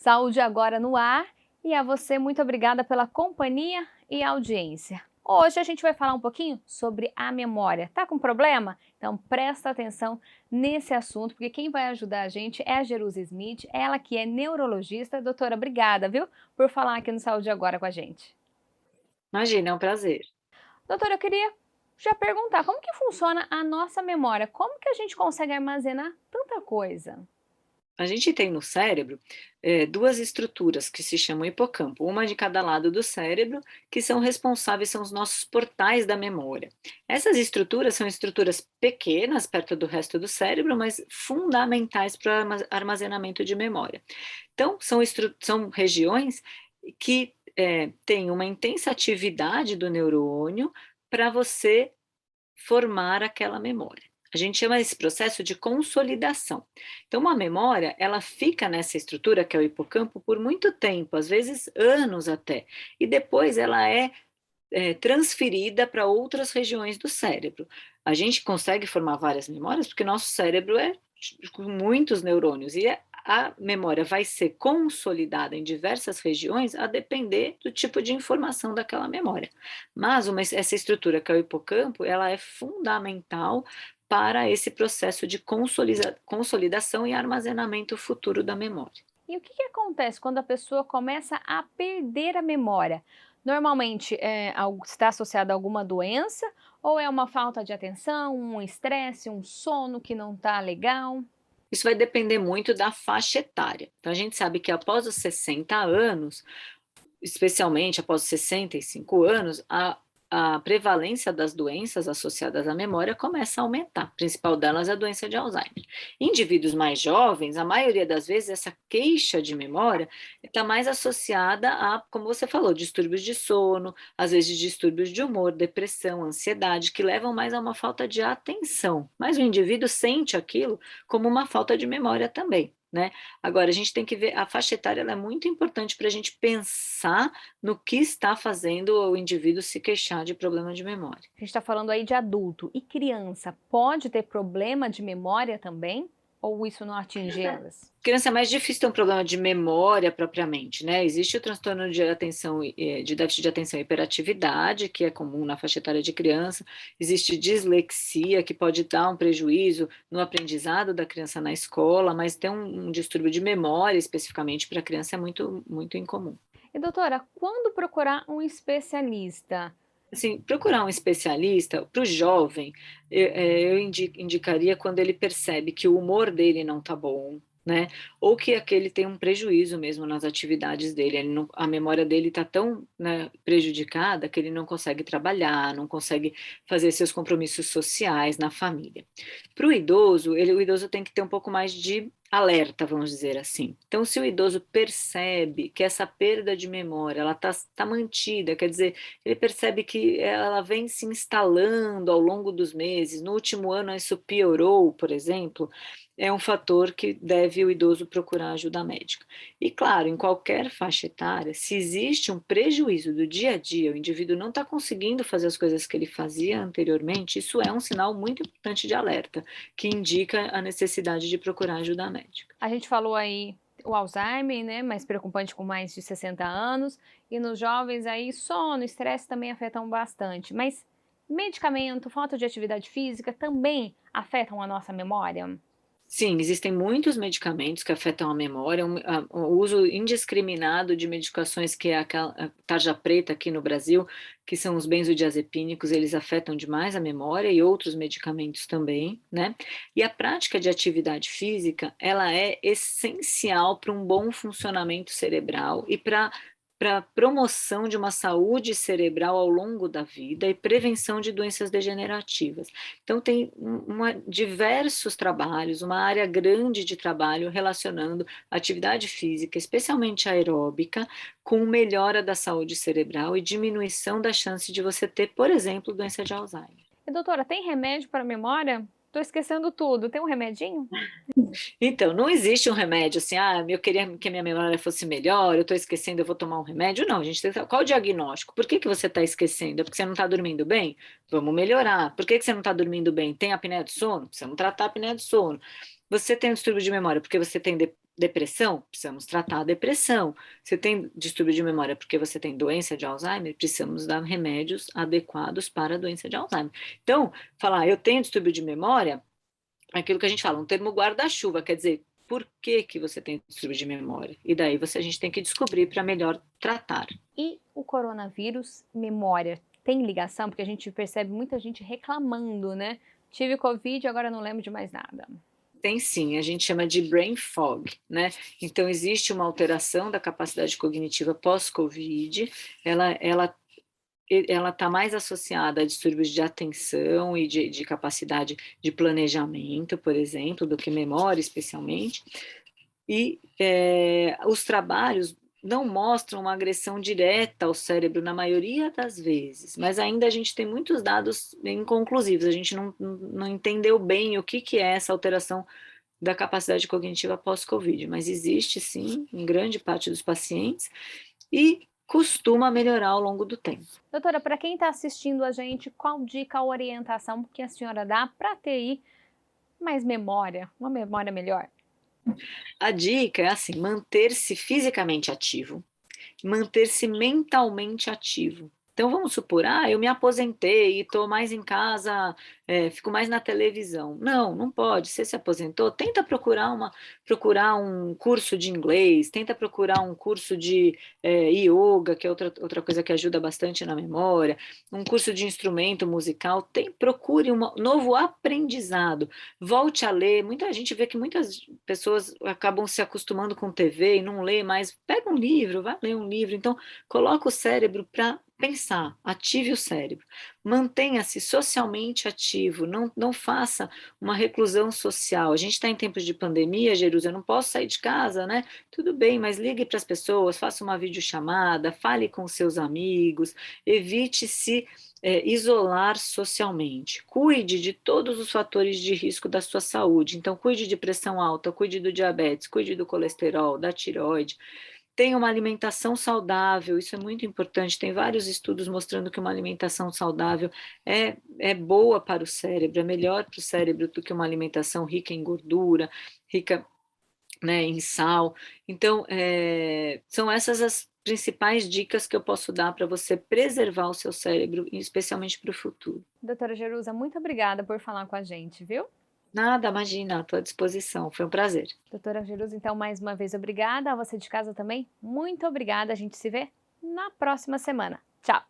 Saúde agora no ar e a você muito obrigada pela companhia e audiência. Hoje a gente vai falar um pouquinho sobre a memória. Tá com problema? Então presta atenção nesse assunto, porque quem vai ajudar a gente é a Jerusa Smith, ela que é neurologista. Doutora, obrigada, viu, por falar aqui no Saúde Agora com a gente. Imagina, é um prazer. Doutora, eu queria já perguntar, como que funciona a nossa memória? Como que a gente consegue armazenar tanta coisa? A gente tem no cérebro duas estruturas que se chamam hipocampo, uma de cada lado do cérebro, que são responsáveis, são os nossos portais da memória. Essas estruturas são estruturas pequenas perto do resto do cérebro, mas fundamentais para o armazenamento de memória. Então, são regiões que têm uma intensa atividade do neurônio para você formar aquela memória. A gente chama esse processo de consolidação. Então, uma memória, ela fica nessa estrutura, que é o hipocampo, por muito tempo, às vezes anos até, e depois ela é transferida para outras regiões do cérebro. A gente consegue formar várias memórias porque nosso cérebro é com muitos neurônios e a memória vai ser consolidada em diversas regiões a depender do tipo de informação daquela memória. Mas essa estrutura que é o hipocampo, ela é fundamental para esse processo de consolidação e armazenamento futuro da memória. E o que acontece quando a pessoa começa a perder a memória? Normalmente está associado a alguma doença ou é uma falta de atenção, um estresse, um sono que não está legal? Isso vai depender muito da faixa etária. Então, a gente sabe que após os 60 anos, especialmente após 65 anos, a prevalência das doenças associadas à memória começa a aumentar. A principal delas é a doença de Alzheimer. Em indivíduos mais jovens, a maioria das vezes, essa queixa de memória está mais associada a, como você falou, distúrbios de sono, às vezes distúrbios de humor, depressão, ansiedade, que levam mais a uma falta de atenção. Mas o indivíduo sente aquilo como uma falta de memória também. Né? Agora, a gente tem que ver, a faixa etária ela é muito importante para a gente pensar no que está fazendo o indivíduo se queixar de problema de memória. A gente está falando aí de adulto. E criança pode ter problema de memória também? Ou isso não atinge elas? Criança é mais difícil ter um problema de memória propriamente, né? Existe o transtorno de atenção, de déficit de atenção e hiperatividade, que é comum na faixa etária de criança. Existe dislexia, que pode dar um prejuízo no aprendizado da criança na escola, mas ter um distúrbio de memória especificamente para a criança é muito, muito incomum. E doutora, quando procurar um especialista? Assim, procurar um especialista para o jovem, eu indicaria quando ele percebe que o humor dele não está bom, né? Ou que aquele tem um prejuízo mesmo nas atividades dele, a memória dele está tão, né, prejudicada que ele não consegue trabalhar, não consegue fazer seus compromissos sociais na família. Para o idoso, o idoso tem que ter um pouco mais de alerta, vamos dizer assim. Então, se o idoso percebe que essa perda de memória ela tá mantida, quer dizer, ele percebe que ela vem se instalando ao longo dos meses, no último ano isso piorou, por exemplo, é um fator que deve o idoso procurar ajuda médica. E claro, em qualquer faixa etária, se existe um prejuízo do dia a dia, o indivíduo não está conseguindo fazer as coisas que ele fazia anteriormente, isso é um sinal muito importante de alerta, que indica a necessidade de procurar ajuda médica. A gente falou aí o Alzheimer, né, mais preocupante com mais de 60 anos, e nos jovens aí sono, estresse também afetam bastante, mas medicamento, falta de atividade física também afetam a nossa memória? Sim, existem muitos medicamentos que afetam a memória, o uso indiscriminado de medicações que é a tarja preta aqui no Brasil, que são os benzodiazepínicos, eles afetam demais a memória e outros medicamentos também, né? E a prática de atividade física, ela é essencial para um bom funcionamento cerebral e para promoção de uma saúde cerebral ao longo da vida e prevenção de doenças degenerativas. Então, tem diversos trabalhos, uma área grande de trabalho relacionando atividade física, especialmente aeróbica, com melhora da saúde cerebral e diminuição da chance de você ter, por exemplo, doença de Alzheimer. E doutora, tem remédio para memória? Tô esquecendo tudo, tem um remedinho? Então, não existe um remédio assim, eu queria que a minha memória fosse melhor, eu estou esquecendo, eu vou tomar um remédio. Não, a gente tem que... Qual o diagnóstico? Por que você está esquecendo? É porque você não está dormindo bem? Vamos melhorar. Por que você não está dormindo bem? Tem apneia do sono? Precisamos tratar a apneia do sono. Você tem um distúrbio de memória porque você tem depressão? Precisamos tratar a depressão. Você tem distúrbio de memória porque você tem doença de Alzheimer? Precisamos dar remédios adequados para a doença de Alzheimer. Então, falar, eu tenho distúrbio de memória, é aquilo que a gente fala, um termo guarda-chuva, quer dizer, por que que você tem distúrbio de memória? E daí a gente tem que descobrir para melhor tratar. E o coronavírus, memória, tem ligação? Porque a gente percebe muita gente reclamando, né? Tive Covid, agora não lembro de mais nada. Tem sim, a gente chama de brain fog, né? Então, existe uma alteração da capacidade cognitiva pós-Covid, ela está mais associada a distúrbios de atenção e de capacidade de planejamento, por exemplo, do que memória, especialmente. E os trabalhos não mostram uma agressão direta ao cérebro na maioria das vezes, mas ainda a gente tem muitos dados inconclusivos, a gente não entendeu bem o que é essa alteração da capacidade cognitiva pós-Covid, mas existe sim, em grande parte dos pacientes, e costuma melhorar ao longo do tempo. Doutora, para quem está assistindo a gente, qual dica ou orientação que a senhora dá para ter aí mais memória, uma memória melhor? A dica é assim, manter-se fisicamente ativo, manter-se mentalmente ativo. Então vamos supor, eu me aposentei e estou mais em casa, fico mais na televisão. Não pode. Você se aposentou, tenta procurar um curso de inglês, tenta procurar um curso de yoga, que é outra coisa que ajuda bastante na memória, um curso de instrumento musical. Procure um novo aprendizado. Volte a ler. Muita gente vê que muitas pessoas acabam se acostumando com TV e não lê mais. Pega um livro, vai ler um livro. Então, coloca o cérebro para pensar, ative o cérebro, mantenha-se socialmente ativo, não faça uma reclusão social. A gente está em tempos de pandemia, Jerusa, eu não posso sair de casa, né? Tudo bem, mas ligue para as pessoas, faça uma videochamada, fale com seus amigos, evite se isolar socialmente. Cuide de todos os fatores de risco da sua saúde. Então, cuide de pressão alta, cuide do diabetes, cuide do colesterol, da tireoide. Tenha uma alimentação saudável, isso é muito importante. Tem vários estudos mostrando que uma alimentação saudável é boa para o cérebro, é melhor para o cérebro do que uma alimentação rica em gordura, rica, né, em sal. Então, são essas as principais dicas que eu posso dar para você preservar o seu cérebro, especialmente para o futuro. Doutora Jerusa, muito obrigada por falar com a gente, viu? Nada, imagina, à tua disposição. Foi um prazer. Doutora Jerusa, então, mais uma vez, obrigada. A você de casa também, muito obrigada. A gente se vê na próxima semana. Tchau!